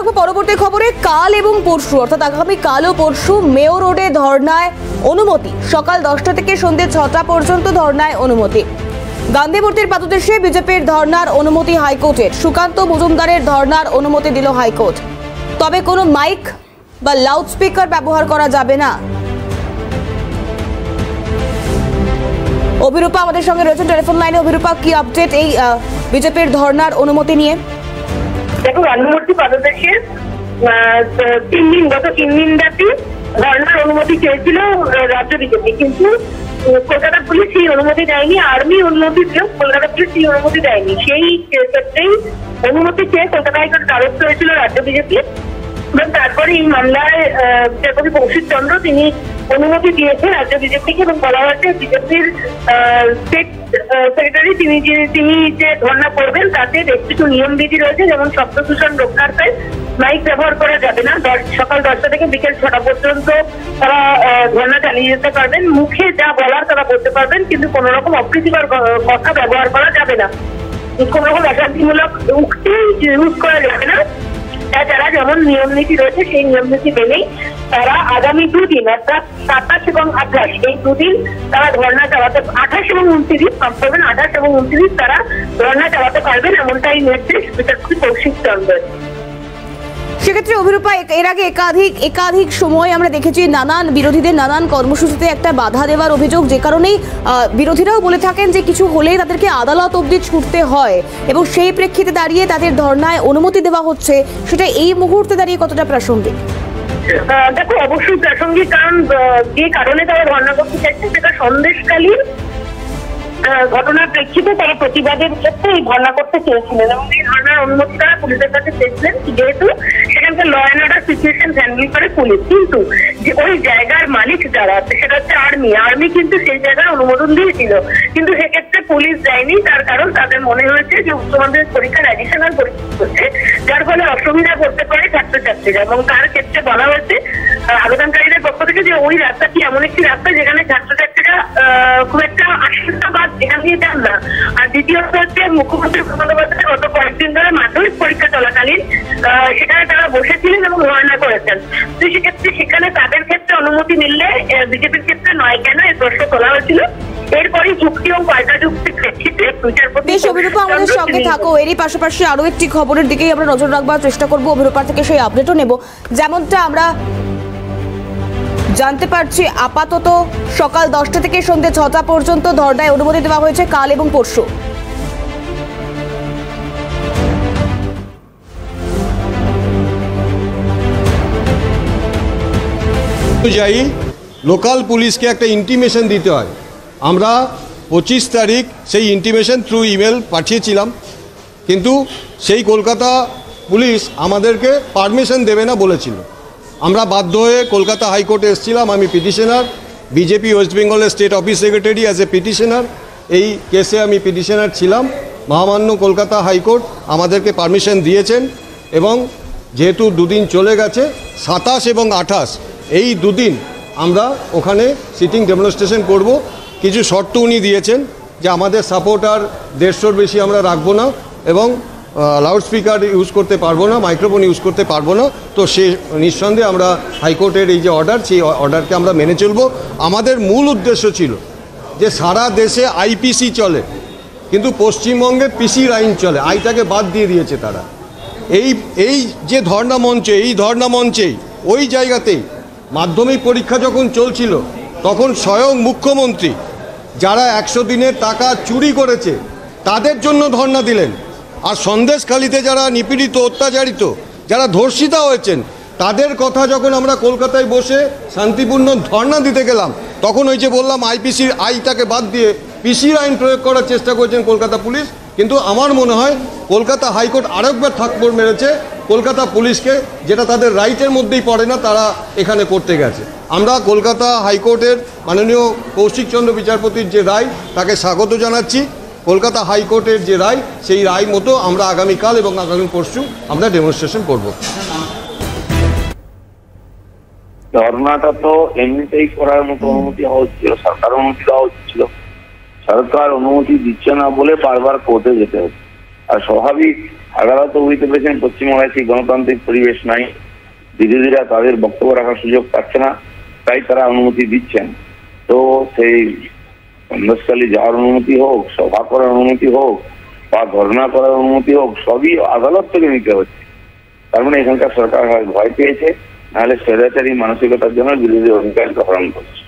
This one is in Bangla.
রাখবো পরবর্তী খবরে। কাল এবং পরশু অর্থাৎ আগামী কাল ও পরশু মেয়র রোডে ধর্নায় অনুমতি। সকাল 10টা থেকে সন্ধ্যে 6টা পর্যন্ত ধর্নায় অনুমতি। গান্ধী মূর্তির পাদদেশে বিজেপির ধর্নার অনুমতি হাইকোর্টের। সুকান্ত মজুমদারের ধর্নার অনুমতি দিল হাইকোর্ট। তবে কোনো মাইক বা লাউডস্পিকার ব্যবহার করা যাবে না। অভিরূপা আমাদের সঙ্গে রয়েছেন টেলিফোন লাইনে। অভিরূপা, কি আপডেট এই বিজেপির ধর্নার অনুমতি নিয়ে? দেখো, গান্ধী মূর্তি পাদদেশে গত 3 দিন ব্যাপী ধর্নার অনুমতি চেয়েছিল রাজ্য বিজেপি, কিন্তু কলকাতা পুলিশ সেই অনুমতি দেয়নি। আর্মি অনুমতি দিলেও কলকাতা পুলিশ সেই অনুমতি দেয়নি। সেই ক্ষেত্রেই অনুমতি চেয়ে কলকাতা হাইকোর্ট দ্বারস্থ হয়েছিল রাজ্য বিজেপি। এবং তারপরে এই মামলায় বিচারপতি কৌশিক চন্দ্র তিনি অনুমতি দিয়েছেন রাজ্য বিজেপিকে, এবং বলা হয়েছে বিজেপির স্টেট সেক্রেটারি তিনি যে ধর্ণা করবেন তাতে বেশ কিছু নিয়মবিধি রয়েছে, যেমন শব্দ দূষণ রক্ষার্থে মাইক ব্যবহার করা যাবে না। সকাল 10টা থেকে বিকেল 6টা পর্যন্ত তারা ধর্ণা চালিয়ে যেতে পারবেন। মুখে যা বলার তারা বলতে পারবেন, কিন্তু কোন রকম অপ্রীতিকর কথা ব্যবহার করা যাবে না। কোন রকম অশান্তিমূলক উক্তি ইউজ করা যাবে না। তাছাড়া যেমন নিয়ম নীতি রয়েছে সেই নিয়ম নীতি মেনেই তারা আগামী 2 দিন অর্থাৎ 27 এবং 28 এই 2 দিন তারা ধর্ণা চালাতে, 28 এবং 29 পাবেন, 28 এবং 29 তারা ধর্ণা চালাতে পারবেন, এমনটাই নির্দেশ বিচারপতি কৌশিক চন্দ্রের। সেক্ষেত্রে অভিরূপা, এর আগে একাধিক সময় আমরা দেখেছি নানান বিরোধীদের নানান কর্মসূচিতে একটা বাধা দেওয়ার অভিযোগ, যে কারণেই বিরোধীরাও বলে থাকেন যে কিছু হলেই তাদেরকে আদালত অবধি ছুটতে হয়, এবং সেই প্রেক্ষিতে দাঁড়িয়ে তাদের ধর্নায় অনুমতি দেওয়া হচ্ছে, সেটা এই মুহূর্তে দাঁড়িয়ে কতটা প্রাসঙ্গিক? দেখো, অবশ্যই প্রাসঙ্গিক, কারণ যে কারণে তারা ধর্ণা করতে চাইছে সেটা সন্দেশকালীন ঘটনার প্রেক্ষিতে তারা প্রতিবাদের ক্ষেত্রে এই ধর্ণা করতে চেয়েছিলেন, এবং এই ধর্ণার অনুমতি তারা পুলিশের কাছে চেয়েছিলেন, যেহেতু সেখানকার law and order situation handle করে পুলিশ। কিন্তু যে ওই জায়গার মালিক যারা আছে সেটা হচ্ছে আর্মি কিন্তু সেই জায়গায় অনুমোদন দিয়েছিল, কিন্তু সেক্ষেত্রে পুলিশ দেয়নি। তার কারণ তাদের মনে হয়েছে যে উচ্চ মাধ্যমিক পরীক্ষার অ্যাডিশনাল পরীক্ষা হচ্ছে, যার ফলে অসুবিধা করতে পারে ছাত্রছাত্রীরা, এবং তার ক্ষেত্রে বলা হয়েছে আবেদনকারীদের পক্ষ থেকে যে ওই রাস্তাটি এমন একটি রাস্তা যেখানে ছাত্রছাত্রীরা খুব একটা আশঙ্কাবাদ এখান দিয়ে যান না। আর দ্বিতীয়ত হচ্ছে মুখ্যমন্ত্রী বন্দ্যোপাধ্যায় গত কয়েকদিন ধরে মাধ্যমিক পরীক্ষা চলাকালীন সেখানে তারা বসেছিলেন এবং ধর্ণা করেছেন। তো সেক্ষেত্রে সেখানে তাদের ক্ষেত্রে অনুমতি মিললে বিজেপির ক্ষেত্রে নয় কেন এই প্রশ্ন তোলা হয়েছিল। এরপরই যুক্তি এবং পাল্টা যুক্তির প্রেক্ষিতে বিচারপতি। বেশ অভিরূপা, আমাদের সঙ্গে থাকো। এরই পাশাপাশি আরো একটি খবরের দিকেই আমরা নজর রাখবার চেষ্টা করবো। অভিরূপা থেকে সেই আপডেটও নেব। যেমনটা আমরা জানতে পারছি, আপাতত সকাল 10টা থেকে সন্ধ্যে 6টা পর্যন্ত ধর্নায় অনুমতি দেওয়া হয়েছে কাল এবং পরশু। অনুযায়ী লোকাল পুলিশকে একটা ইন্টিমেশন দিতে হয়। আমরা 25 তারিখ সেই ইন্টিমেশন থ্রু ইমেল পাঠিয়েছিলাম, কিন্তু সেই কলকাতা পুলিশ আমাদেরকে পারমিশন দেবে না বলেছিল। আমরা বাধ্য হয়ে কলকাতা হাইকোর্টে এসেছিলাম। আমি পিটিশনার, বিজেপি ওয়েস্ট বেঙ্গলের state office secretary as a petitioner, এই কেসে আমি পিটিশনার ছিলাম। মহামান্য কলকাতা হাইকোর্ট আমাদেরকে পারমিশন দিয়েছেন, এবং যেহেতু 2 দিন চলে গেছে, 27 এবং 28 এই 2 দিন আমরা ওখানে সিটিং ডেমনস্ট্রেশন করব। কিছু শর্ত উনি দিয়েছেন যে আমাদের সাপোর্ট আর 150-র বেশি আমরা রাখবো না, এবং লাউডস্পিকার ইউজ করতে পারবো না, মাইক্রোফোন ইউজ করতে পারবো না। তো সে নিঃসন্দেহে আমরা হাইকোর্টের এই যে অর্ডার, সেই অর্ডারকে আমরা মেনে চলব। আমাদের মূল উদ্দেশ্য ছিল যে সারা দেশে আইপিসি চলে, কিন্তু পশ্চিমবঙ্গে পিসির আইন চলে, আইটাকে বাদ দিয়ে দিয়েছে তারা। এই যে ধর্ণা মঞ্চে, এই ধর্ণা মঞ্চেই ওই জায়গাতেই মাধ্যমিক পরীক্ষা যখন চলছিল, তখন স্বয়ং মুখ্যমন্ত্রী যারা 100 দিনের টাকা চুরি করেছে তাদের জন্য ধর্ণা দিলেন। আর সন্দেশখালিতে যারা নিপীড়িত, অত্যাচারিত, যারা ধর্ষিতা হয়েছেন, তাদের কথা যখন আমরা কলকাতায় বসে শান্তিপূর্ণ ধর্ণা দিতে গেলাম, তখন ওই যে বললাম আইপিসির আইটাকে বাদ দিয়ে পিসির আইন প্রয়োগ করার চেষ্টা করেছেন কলকাতা পুলিশ। কিন্তু আমার মনে হয় কলকাতা হাইকোর্ট আরেকবার থাপ্পড় মেরেছে কলকাতা পুলিশকে, যেটা তাদের রাইটের মধ্যেই পড়ে না, তারা এখানে করতে গেছে। আমরা কলকাতা হাইকোর্টের মাননীয় কৌশিক চন্দ্র বিচারপতির যে রায়, তাকে স্বাগত জানাচ্ছি। কলকাতা হাইকোর্টের যে রায়, সেই রায় মতো আমরা আগামীকাল এবং আগামী পরশু আমরা ডেমনস্ট্রেশন করব। ধর্নাটা তো এমনিতেই করার মতো অনুমতি হওয়া হচ্ছিল, সরকার অনুমতি দেওয়া হচ্ছিল। সরকার অনুমতি দিচ্ছে না বলে বারবার কোর্টে যেতে হচ্ছে। আর স্বাভাবিক আদালত বুঝতে পেরেছেন পশ্চিমবাংলায় সেই গণতান্ত্রিক পরিবেশ নাই, বিরোধীরা তাদের বক্তব্য রাখার সুযোগ পাচ্ছে না, তাই তারা অনুমতি দিচ্ছেন। তো সেই সন্দেশখালী যাওয়ার অনুমতি হোক, সভা করার অনুমতি হোক বা ধর্ণা করার অনুমতি হোক, সবই আদালত থেকে নিতে হচ্ছে। তার মানে এখানকার সরকার হয় ভয় পেয়েছে, নাহলে স্বৈরাচারী মানসিকতার জন্য বিরোধী অধিকারকে হরণ করছে।